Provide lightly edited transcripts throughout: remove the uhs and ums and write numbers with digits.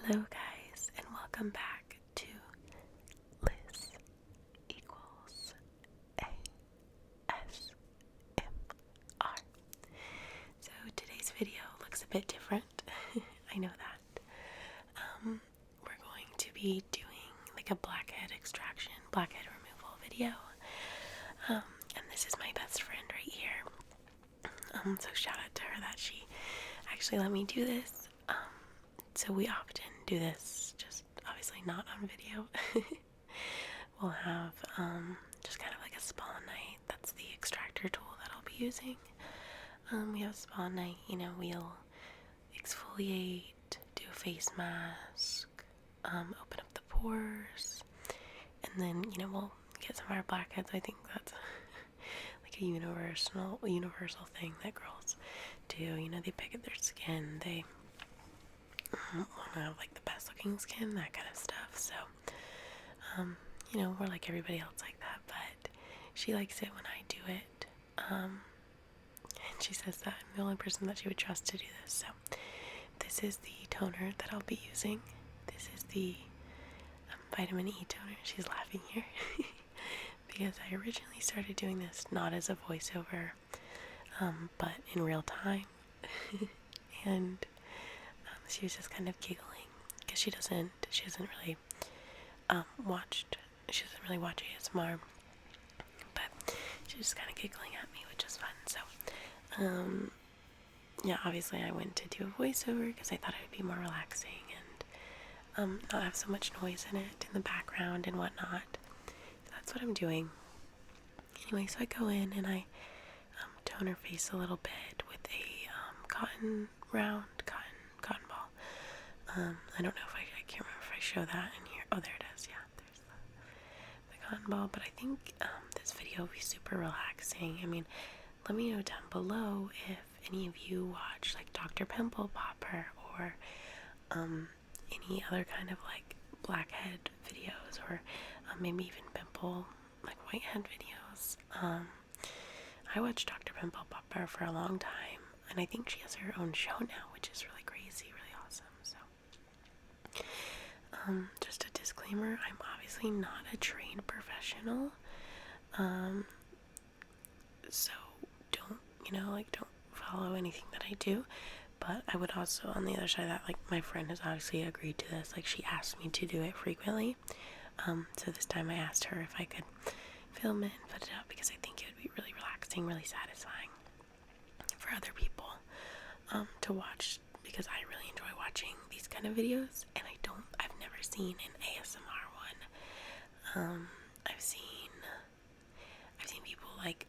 Hello guys, and welcome back to Liz equals ASMR. So today's video looks a bit different. I know that. We're going to be doing like a blackhead extraction, blackhead removal video. And this is my best friend right here. So shout out to her that she actually let me do this. So we often do this, just obviously not on video. We'll have just kind of like a spa night. That's the extractor tool that I'll be using. We have a spa night, we'll exfoliate, do a face mask, open up the pores, and then, we'll get some of our blackheads. I think that's like a universal thing that girls do. They pick at their skin, they want to have like the best looking skin, that kind of stuff. So, we're like everybody else like that, but she likes it when I do it. And she says that I'm the only person that she would trust to do this. So, this is the toner that I'll be using. This is the vitamin E toner. She's laughing here because I originally started doing this not as a voiceover, but in real time. And she was just kind of giggling because she doesn't really watch ASMR, but she's just kind of giggling at me, which is fun. So yeah, obviously I went to do a voiceover because I thought it would be more relaxing and not have so much noise in it in the background and whatnot. So that's what I'm doing. Anyway, so I go in and I tone her face a little bit with a cotton ball. I don't know if I can't remember if I show that in here. Oh, there it is. Yeah, there's the cotton ball. But I think this video will be super relaxing. I mean, let me know down below if any of you watch like Dr. Pimple Popper or any other kind of like blackhead videos, or maybe even pimple, like whitehead videos. I watched Dr. Pimple Popper for a long time, and I think she has her own show now, which is really crazy, really awesome. So, just a disclaimer, I'm obviously not a trained professional, so don't follow anything that I do. But I would also, on the other side of that, like, my friend has obviously agreed to this. Like, she asked me to do it frequently. So this time I asked her if I could film it and put it up because I think it would be really relaxing, really satisfying for other people to watch, because I really enjoy watching these kind of videos, and I've never seen an ASMR one. I've seen people like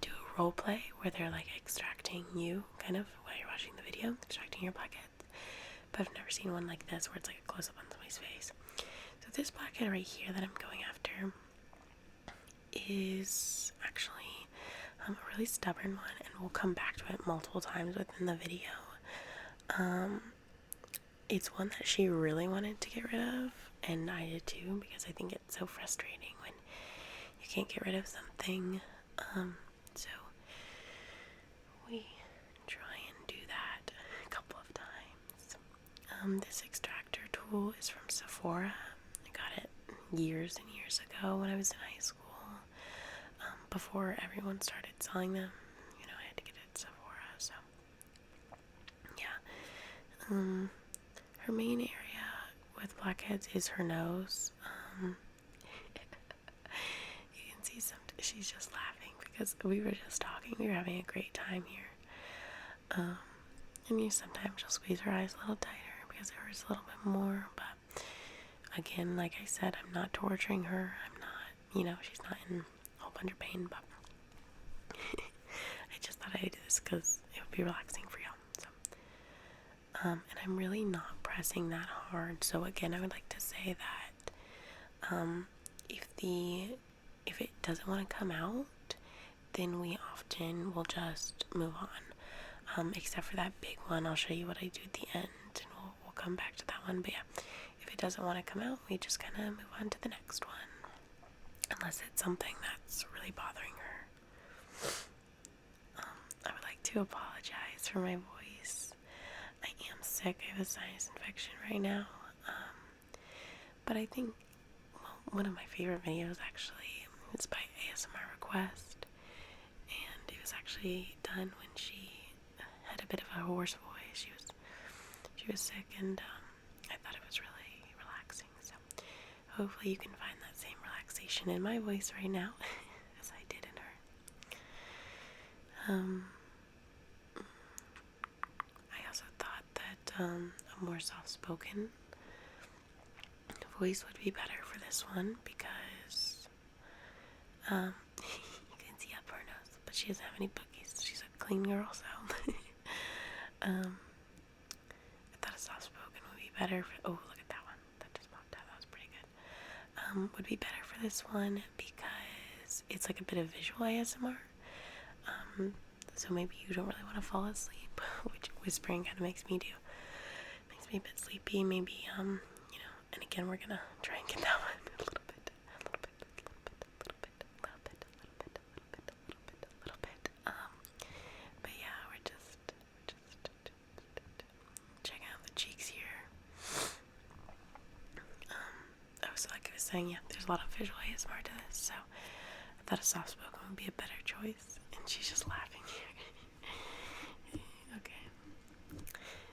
do a role play where they're like extracting you kind of while you're watching the video, extracting your blackheads. But I've never seen one like this where it's like a close up on somebody's face. So this blackhead right here that I'm going after is actually a really stubborn one, and we'll come back to it multiple times within the video. It's one that she really wanted to get rid of, and I did too, because I think it's so frustrating when you can't get rid of something. So we try and do that a couple of times. This extractor tool is from Sephora. I got it years and years ago when I was in high school. Before everyone started selling them, I had to get it at Sephora. So yeah, her main area with blackheads is her nose. You can see she's just laughing because we were just talking. We were having a great time here. And sometimes she'll squeeze her eyes a little tighter because it hurts a little bit more. But again, like I said, I'm not torturing her. I'm not, she's not in a whole bunch of pain. But I just thought I'd do this because it would be relaxing for y'all. So, and I'm really not pressing that hard. So again, I would like to say that if it doesn't want to come out, then we often will just move on. Except for that big one, I'll show you what I do at the end, and we'll come back to that one. But yeah, if it doesn't want to come out, we just kind of move on to the next one, unless it's something that's really bothering her. I would like to apologize for my voice. I am sick. I have a sinus infection right now. But I think, well, one of my favorite videos actually, it's by ASMR request, and it was actually done when she had a bit of a hoarse voice. She was sick, and I thought it was really relaxing. So hopefully you can find that same relaxation in my voice right now as I did in her. I also thought that a more soft-spoken voice would be better for this one because you can see up her nose, but she doesn't have any boogies. She's a clean girl, so I thought a soft-spoken would be better for, oh, look at that one. That just popped out. That was pretty good. Would be better for this one because it's like a bit of visual ASMR. So maybe you don't really want to fall asleep, which whispering kind of makes me do. Makes me a bit sleepy. Maybe, and again, we're gonna try and get that one a little bit. But yeah, we're just checking out the cheeks here. So like I was saying, yeah, there's a lot of visual ASMR to this, so I thought a soft spoken would be a better choice. And she's just laughing here. Okay.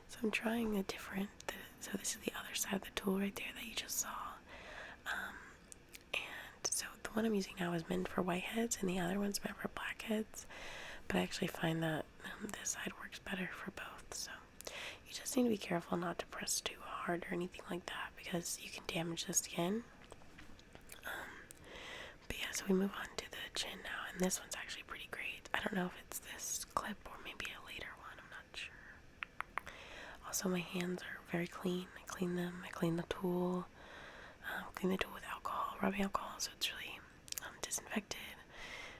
So I'm trying a different, so this is the other side of the tool right there that you just saw. And so the one I'm using now is meant for whiteheads, and the other one's meant for blackheads. But I actually find that this side works better for both. So you just need to be careful not to press too hard or anything like that because you can damage the skin. But yeah, so we move on to the chin now, and this one's actually pretty great. I don't know if it's this clip or maybe a later one, I'm not sure. Also, my hands are very clean. I clean them, I clean the tool. Clean the tool with alcohol, rubbing alcohol, so it's really disinfected.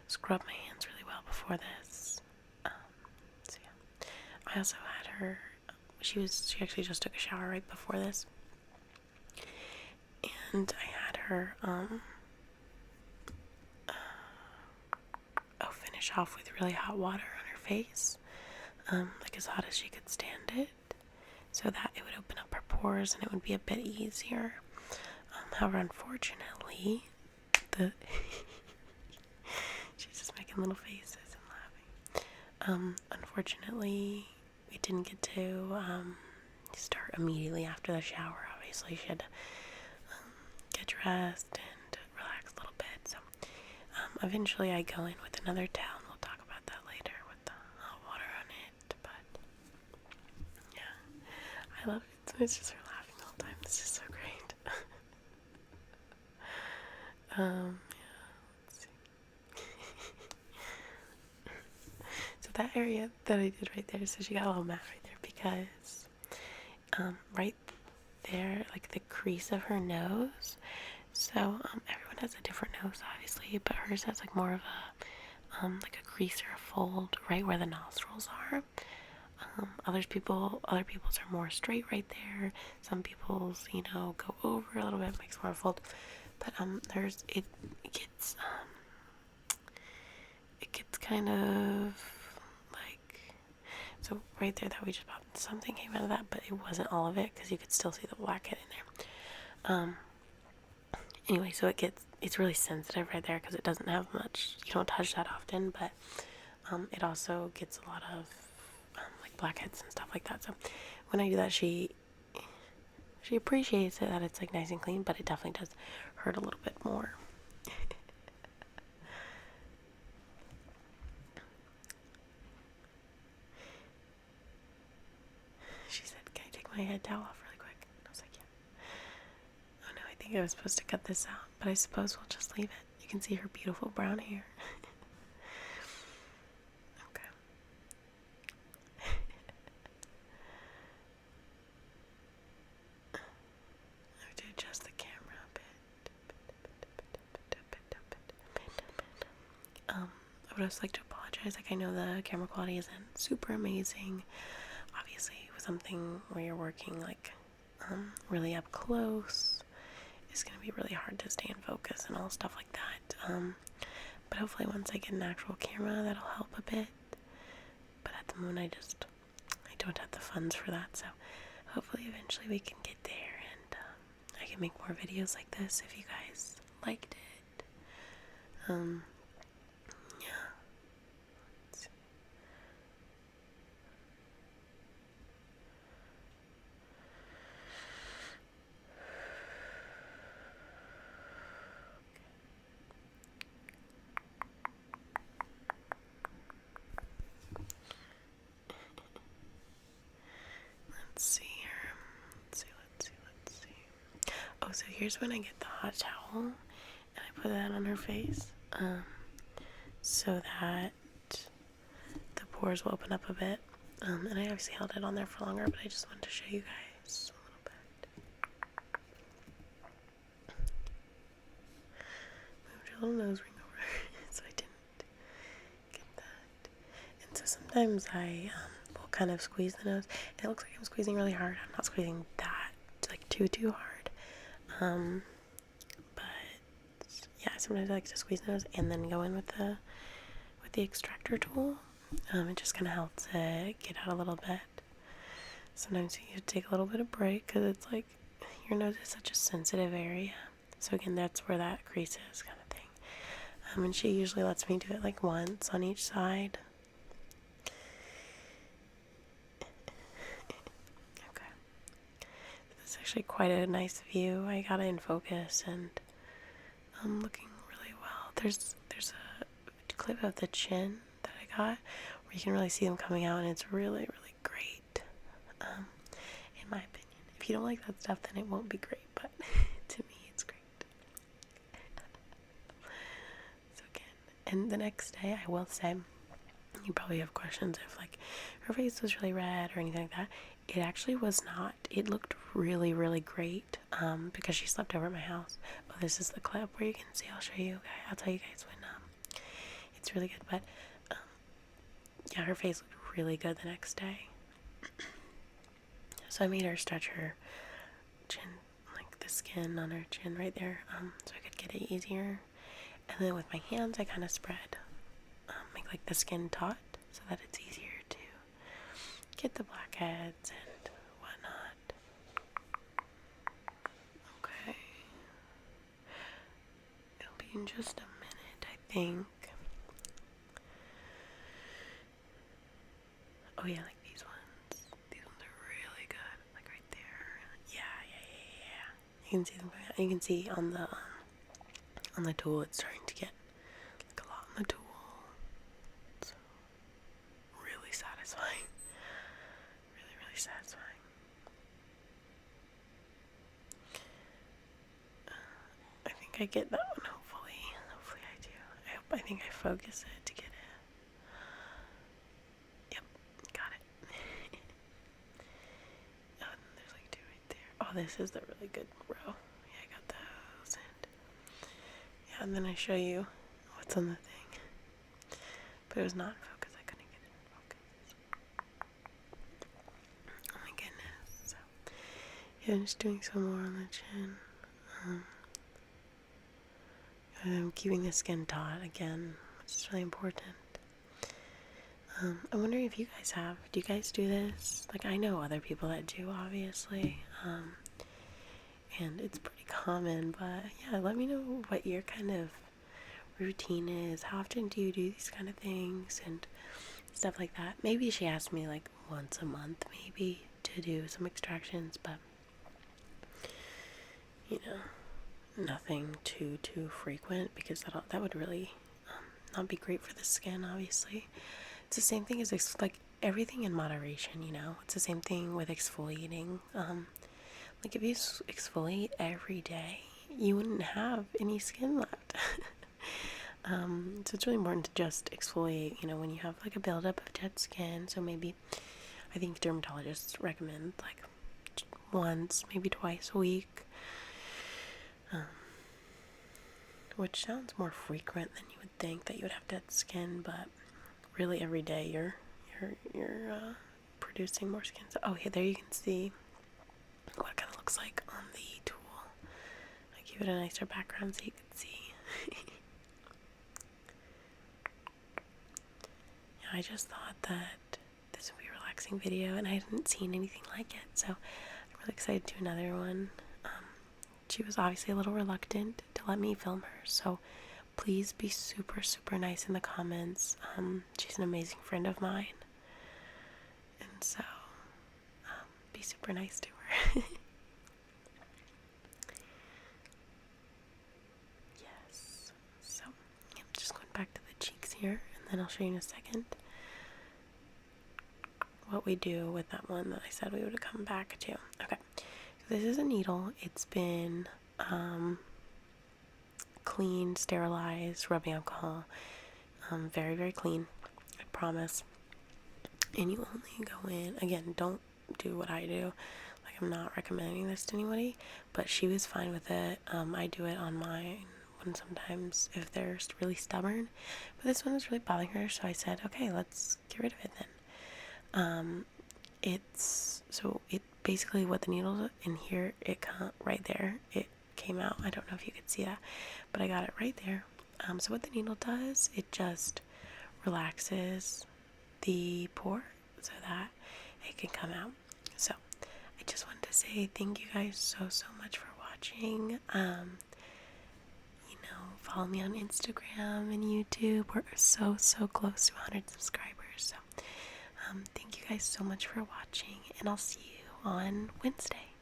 Scrub my hands really well before this. So yeah, I also had her. She actually just took a shower right before this, and I had her finish off with really hot water on her face, like as hot as she could stand it, so that it would open up her pores and it would be a bit easier. However, unfortunately, she's just making little faces and laughing. Unfortunately, we didn't get to start immediately after the shower. Obviously, she had to get dressed and relax a little bit. So, eventually, I go in with another towel. We'll talk about that later with the hot water on it. But yeah, I love it. So it's just her laughing the whole time. It's just so great. Yeah, let's see. So that area that I did right there, so she got a little mad right there because right there, like the crease of her nose. So everyone has a different nose, obviously, but hers has like more of a like a crease or a fold right where the nostrils are. Other people's are more straight right there. Some people's, go over a little bit, makes more of a fold. But hers it gets kind of like, so right there that we just popped, something came out of that, but it wasn't all of it because you could still see the blackhead in there. Anyway, so it's really sensitive right there because it doesn't have much, you don't touch that often, but it also gets a lot of like blackheads and stuff like that. So when I do that, she appreciates it that it's like nice and clean, but it definitely does hurt a little bit more. She said, "Can I take my head towel off really quick?" And I was like, "Yeah." Oh no, I think I was supposed to cut this out, but I suppose we'll just leave it. You can see her beautiful brown hair. Okay. I have to adjust the camera a bit. I would also like to apologize. Like, I know the camera quality isn't super amazing. Obviously, with something where you're working like really up close, it's gonna be really hard to stay in focus and all stuff like that. But hopefully, once I get an actual camera, that'll help a bit. But at the moment, I don't have the funds for that, so hopefully eventually we can get there, and I can make more videos like this if you guys liked it. Yeah. Let's see here. Let's see. Oh, so here's when I get the hot towel and I put that on her face, so that the pores will open up a bit. And I obviously held it on there for longer, but I just wanted to show you guys a little bit. Moved her little nose ring over so I didn't get that. And so sometimes I will kind of squeeze the nose. And it looks like I'm squeezing really hard. I'm not squeezing that like too hard. But yeah, sometimes I like to squeeze the nose and then go in with the extractor tool. It just kind of helps it get out a little bit. Sometimes you have to take a little bit of break because it's like your nose is such a sensitive area. So again, that's where that crease is, kind of thing. And she usually lets me do it like once on each side. Okay. This is actually quite a nice view. I got it in focus and I'm looking really well. There's a clip of the chin that I got where you can really see them coming out, and it's really, really great, in my opinion. If you don't like that stuff, then it won't be great, but to me, it's great. So again, and the next day, I will say, you probably have questions if like her face was really red or anything like that. It actually was not. It looked really, really great, because she slept over at my house. Oh, this is the clip where you can see. I'll show you. Okay, I'll tell you guys when it's really good. But yeah, her face looked really good the next day. So I made her stretch her chin, like the skin on her chin right there, so I could get it easier. And then with my hands, I kind of spread, make like the skin taut so that it's easier to get the blackheads and whatnot. Okay. It'll be in just a minute, I think. Oh yeah, like these ones. These ones are really good. Like right there. Yeah. You can see them going out. You can see on the tool it's starting to get like a lot on the tool. It's really satisfying. Really, really satisfying. I think I get that one, hopefully. Hopefully I do. I think I focus it to get it. Yep, got it. Oh, there's like two right there. Oh, this is the really good row. Yeah, I got those. And yeah, and then I show you what's on the thing. But it was not in focus. I couldn't get it in focus. Oh my goodness. So, yeah, I'm just doing some more on the chin. I'm keeping the skin taut again, which is really important. I'm wondering if you guys do you guys do this? Like, I know other people that do, obviously, and it's pretty common, but yeah, let me know what your kind of routine is. How often do you do these kind of things and stuff like that? Maybe she asked me like once a month, maybe, to do some extractions, but you know, nothing too frequent, because that would really not be great for the skin, obviously. It's the same thing as like everything in moderation, you know. It's the same thing with exfoliating. Like if you exfoliate every day, you wouldn't have any skin left. So it's really important to just exfoliate, you know, when you have like a buildup of dead skin. So maybe, I think dermatologists recommend like once, maybe twice a week. Which sounds more frequent than you would think that you would have dead skin, but really every day you're producing more skin. So, oh, here, there you can see what it kind of looks like on the tool. I give it a nicer background so you can see. Yeah, I just thought that this would be relaxing relaxing video, and I hadn't seen anything like it, so I'm really excited to do another one. She was obviously a little reluctant to let me film her, so please be super, super nice in the comments. She's an amazing friend of mine, and so be super nice to her. Yes. So, yep, just going back to the cheeks here, and then I'll show you in a second what we do with that one that I said we would come back to. Okay, so this is a needle. It's been cleaned, sterilized, rubbing alcohol, very, very clean, I promise. And you only go in, again, don't do what I do. Like, I'm not recommending this to anybody, but she was fine with it. I do it on mine when sometimes if they're really stubborn, but this one was really bothering her, so I said, okay, let's get rid of it then. It basically, what the needle in here, right there, it came out. I don't know if you could see that, but I got it right there. So what the needle does, it just relaxes the pore so that it can come out. So I just wanted to say thank you guys so much for watching. Follow me on Instagram and YouTube. We're so close to 100 subscribers. So thank you guys so much for watching, and I'll see you on Wednesday.